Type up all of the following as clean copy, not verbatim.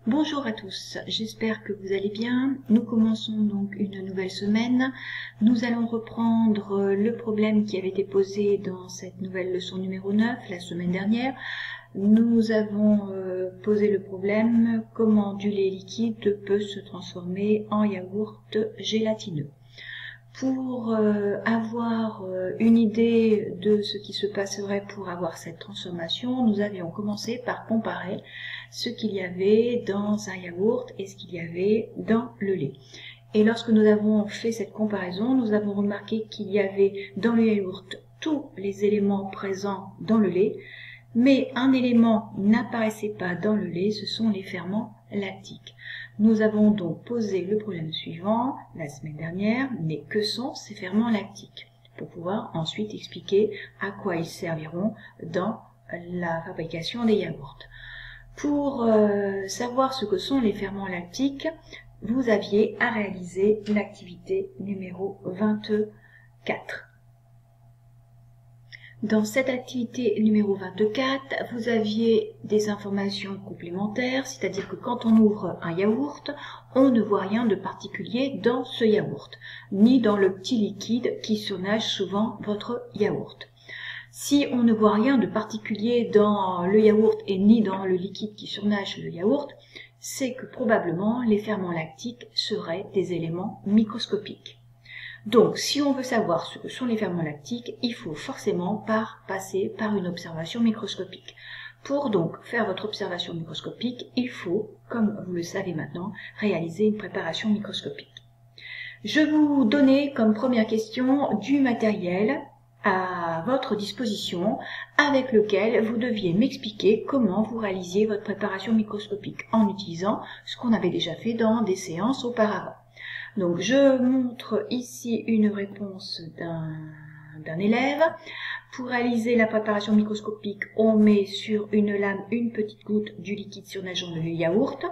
Bonjour à tous, j'espère que vous allez bien. Nous commençons donc une nouvelle semaine. Nous allons reprendre le problème qui avait été posé dans cette nouvelle leçon numéro 9 la semaine dernière. Nous avons posé le problème comment du lait liquide peut se transformer en yaourt gélatineux. Pour avoir une idée de ce qui se passerait pour avoir cette transformation, nous avions commencé par comparer ce qu'il y avait dans un yaourt et ce qu'il y avait dans le lait. Et lorsque nous avons fait cette comparaison, nous avons remarqué qu'il y avait dans le yaourt tous les éléments présents dans le lait, mais un élément n'apparaissait pas dans le lait, ce sont les ferments lactiques. Nous avons donc posé le problème suivant la semaine dernière, mais que sont ces ferments lactiques? Pour pouvoir ensuite expliquer à quoi ils serviront dans la fabrication des yaourts. Pour savoir ce que sont les ferments lactiques, vous aviez à réaliser l'activité numéro 24. Dans cette activité numéro 24, vous aviez des informations complémentaires, c'est-à-dire que quand on ouvre un yaourt, on ne voit rien de particulier dans ce yaourt, ni dans le petit liquide qui surnage souvent votre yaourt. Si on ne voit rien de particulier dans le yaourt et ni dans le liquide qui surnage le yaourt, c'est que probablement les ferments lactiques seraient des éléments microscopiques. Donc, si on veut savoir ce que sont les ferments lactiques, il faut forcément passer par une observation microscopique. Pour donc faire votre observation microscopique, il faut, comme vous le savez maintenant, réaliser une préparation microscopique. Je vais vous donner comme première question du matériel à votre disposition avec lequel vous deviez m'expliquer comment vous réalisiez votre préparation microscopique en utilisant ce qu'on avait déjà fait dans des séances auparavant. Donc, je montre ici une réponse d'un élève. Pour réaliser la préparation microscopique, on met sur une lame une petite goutte du liquide surnageant le yaourt,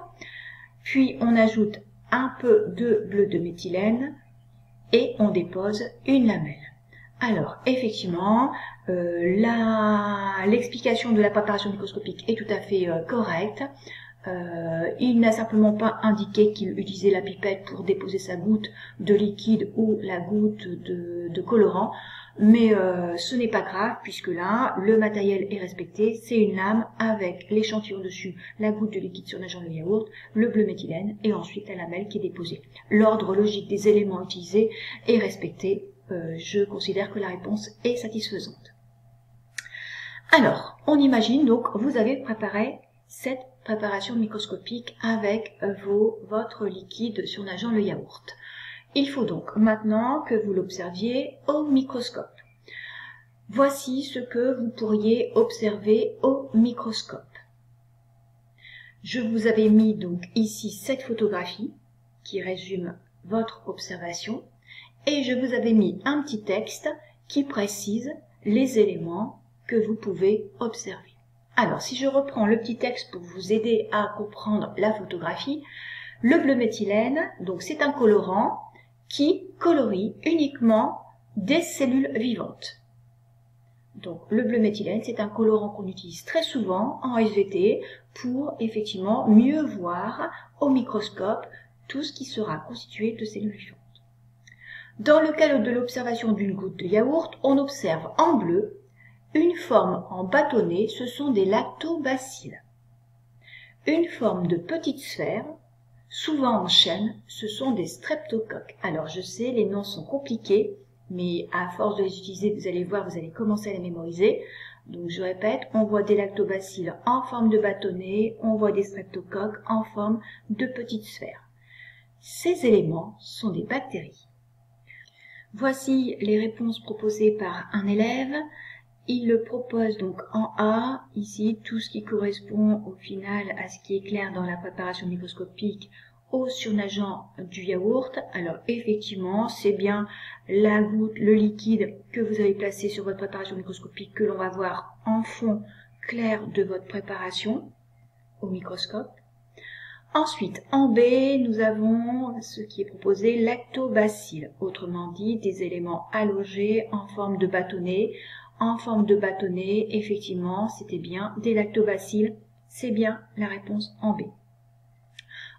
puis on ajoute un peu de bleu de méthylène et on dépose une lamelle. Alors, effectivement, l'explication de la préparation microscopique est tout à fait correcte. Il n'a simplement pas indiqué qu'il utilisait la pipette pour déposer sa goutte de liquide ou la goutte de colorant, mais ce n'est pas grave puisque là, le matériel est respecté, c'est une lame avec l'échantillon dessus, la goutte de liquide surnageant le yaourt, le bleu méthylène et ensuite la lamelle qui est déposée. L'ordre logique des éléments utilisés est respecté, je considère que la réponse est satisfaisante. Alors, on imagine donc, vous avez préparé cette préparation microscopique avec votre liquide surnageant le yaourt. Il faut donc maintenant que vous l'observiez au microscope. Voici ce que vous pourriez observer au microscope. Je vous avais mis donc ici cette photographie qui résume votre observation et je vous avais mis un petit texte qui précise les éléments que vous pouvez observer. Alors, si je reprends le petit texte pour vous aider à comprendre la photographie, le bleu méthylène, donc c'est un colorant qui colorie uniquement des cellules vivantes. Donc, le bleu méthylène, c'est un colorant qu'on utilise très souvent en SVT pour effectivement mieux voir au microscope tout ce qui sera constitué de cellules vivantes. Dans le cadre de l'observation d'une goutte de yaourt, on observe en bleu une forme en bâtonnet, ce sont des lactobacilles. Une forme de petite sphère, souvent en chaîne, ce sont des streptocoques. Alors je sais, les noms sont compliqués, mais à force de les utiliser, vous allez voir, vous allez commencer à les mémoriser. Donc je répète, on voit des lactobacilles en forme de bâtonnet, on voit des streptocoques en forme de petite sphère. Ces éléments sont des bactéries. Voici les réponses proposées par un élève. Il le propose donc en A, ici, tout ce qui correspond au final à ce qui est clair dans la préparation microscopique au surnageant du yaourt. Alors effectivement, c'est bien la goutte, le liquide que vous avez placé sur votre préparation microscopique que l'on va voir en fond clair de votre préparation au microscope. Ensuite, en B, nous avons ce qui est proposé, lactobacilles, autrement dit des éléments allongés en forme de bâtonnet. En forme de bâtonnet, effectivement, c'était bien des lactobacilles, c'est bien la réponse en B.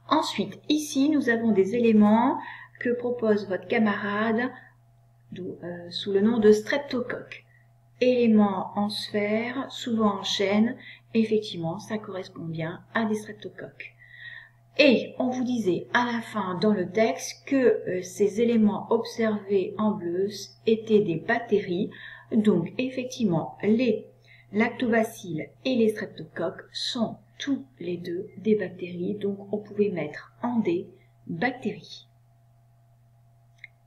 Ensuite, ici, nous avons des éléments que propose votre camarade sous le nom de streptocoque. Éléments en sphère, souvent en chaîne. Effectivement, ça correspond bien à des streptocoques. Et on vous disait à la fin dans le texte que ces éléments observés en bleu étaient des bactéries. Donc effectivement, les lactobacilles et les streptocoques sont tous les deux des bactéries. Donc on pouvait mettre en des bactéries.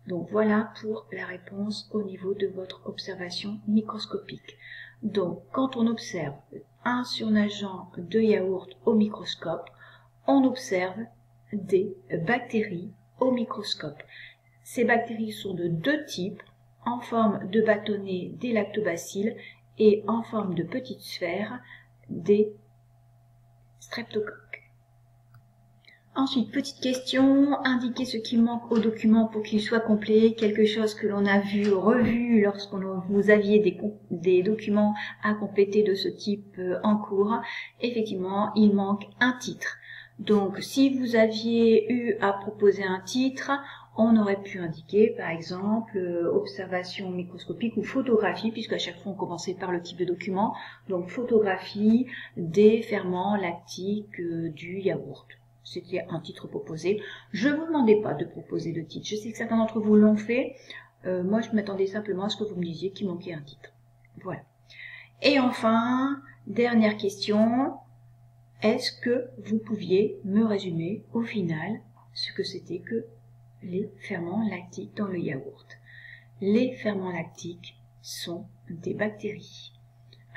Donc voilà pour la réponse au niveau de votre observation microscopique. Donc quand on observe un surnageant de yaourt au microscope, on observe des bactéries au microscope. Ces bactéries sont de deux types, en forme de bâtonnet des lactobacilles et en forme de petites sphères des streptocoques. Ensuite, petite question, indiquez ce qui manque au document pour qu'il soit complet, quelque chose que l'on a vu, revu lorsque vous aviez des documents à compléter de ce type en cours. Effectivement, il manque un titre. Donc, si vous aviez eu à proposer un titre, on aurait pu indiquer, par exemple, observation microscopique ou photographie, puisque à chaque fois on commençait par le type de document. Donc, photographie des ferments lactiques du yaourt. C'était un titre proposé. Je ne vous demandais pas de proposer de titre. Je sais que certains d'entre vous l'ont fait. Moi, je m'attendais simplement à ce que vous me disiez qu'il manquait un titre. Voilà. Et enfin, dernière question. Est-ce que vous pouviez me résumer au final ce que c'était que les ferments lactiques dans le yaourt? Les ferments lactiques sont des bactéries.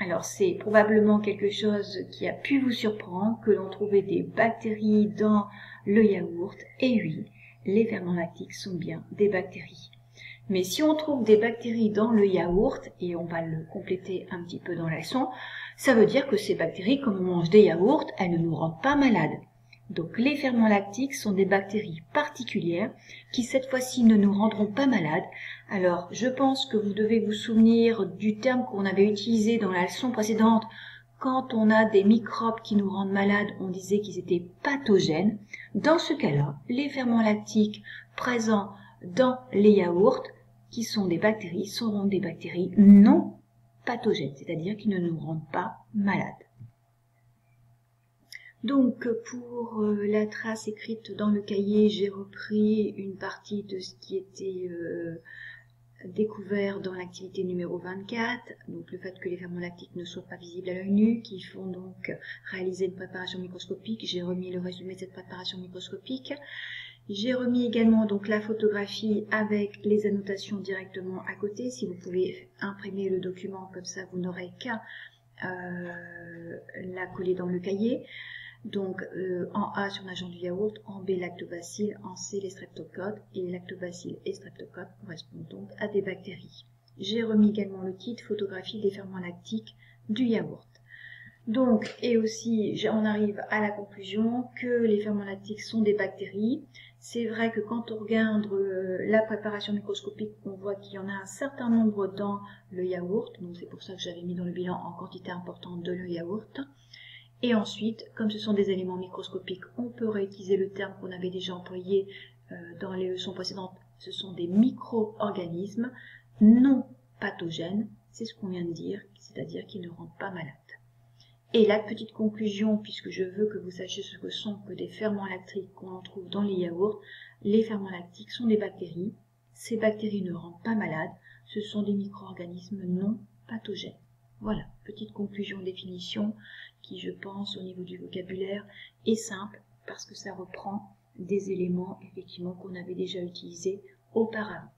Alors c'est probablement quelque chose qui a pu vous surprendre, que l'on trouvait des bactéries dans le yaourt. Et oui, les ferments lactiques sont bien des bactéries. Mais si on trouve des bactéries dans le yaourt, et on va le compléter un petit peu dans la leçon, ça veut dire que ces bactéries, comme on mange des yaourts, elles ne nous rendent pas malades. Donc les ferments lactiques sont des bactéries particulières qui cette fois-ci ne nous rendront pas malades. Alors je pense que vous devez vous souvenir du terme qu'on avait utilisé dans la leçon précédente. Quand on a des microbes qui nous rendent malades, on disait qu'ils étaient pathogènes. Dans ce cas-là, les ferments lactiques présents dans les yaourts, qui sont des bactéries, seront des bactéries non pathogènes, c'est-à-dire qui ne nous rendent pas malades. Donc pour la trace écrite dans le cahier, j'ai repris une partie de ce qui était découvert dans l'activité numéro 24, donc le fait que les ferments lactiques ne soient pas visibles à l'œil nu, qu'ils font donc réaliser une préparation microscopique. J'ai remis le résumé de cette préparation microscopique. J'ai remis également donc la photographie avec les annotations directement à côté. Si vous pouvez imprimer le document comme ça, vous n'aurez qu'à la coller dans le cahier. Donc en A surnageant du yaourt, en B lactobacilles, en C les streptocoques, et les lactobacilles et streptocoques correspondent donc à des bactéries. J'ai remis également le titre photographie des ferments lactiques du yaourt. Donc, et aussi, on arrive à la conclusion que les ferments lactiques sont des bactéries. C'est vrai que quand on regarde la préparation microscopique, on voit qu'il y en a un certain nombre dans le yaourt. Donc c'est pour ça que j'avais mis dans le bilan en quantité importante de le yaourt. Et ensuite, comme ce sont des éléments microscopiques, on peut réutiliser le terme qu'on avait déjà employé dans les leçons précédentes. Ce sont des micro-organismes non pathogènes. C'est ce qu'on vient de dire, c'est-à-dire qu'ils ne rendent pas malades. Et la petite conclusion, puisque je veux que vous sachiez ce que sont que des ferments lactiques qu'on en trouve dans les yaourts, les ferments lactiques sont des bactéries. Ces bactéries ne rendent pas malades, ce sont des micro-organismes non pathogènes. Voilà, petite conclusion, définition, qui je pense au niveau du vocabulaire est simple, parce que ça reprend des éléments effectivement qu'on avait déjà utilisés auparavant.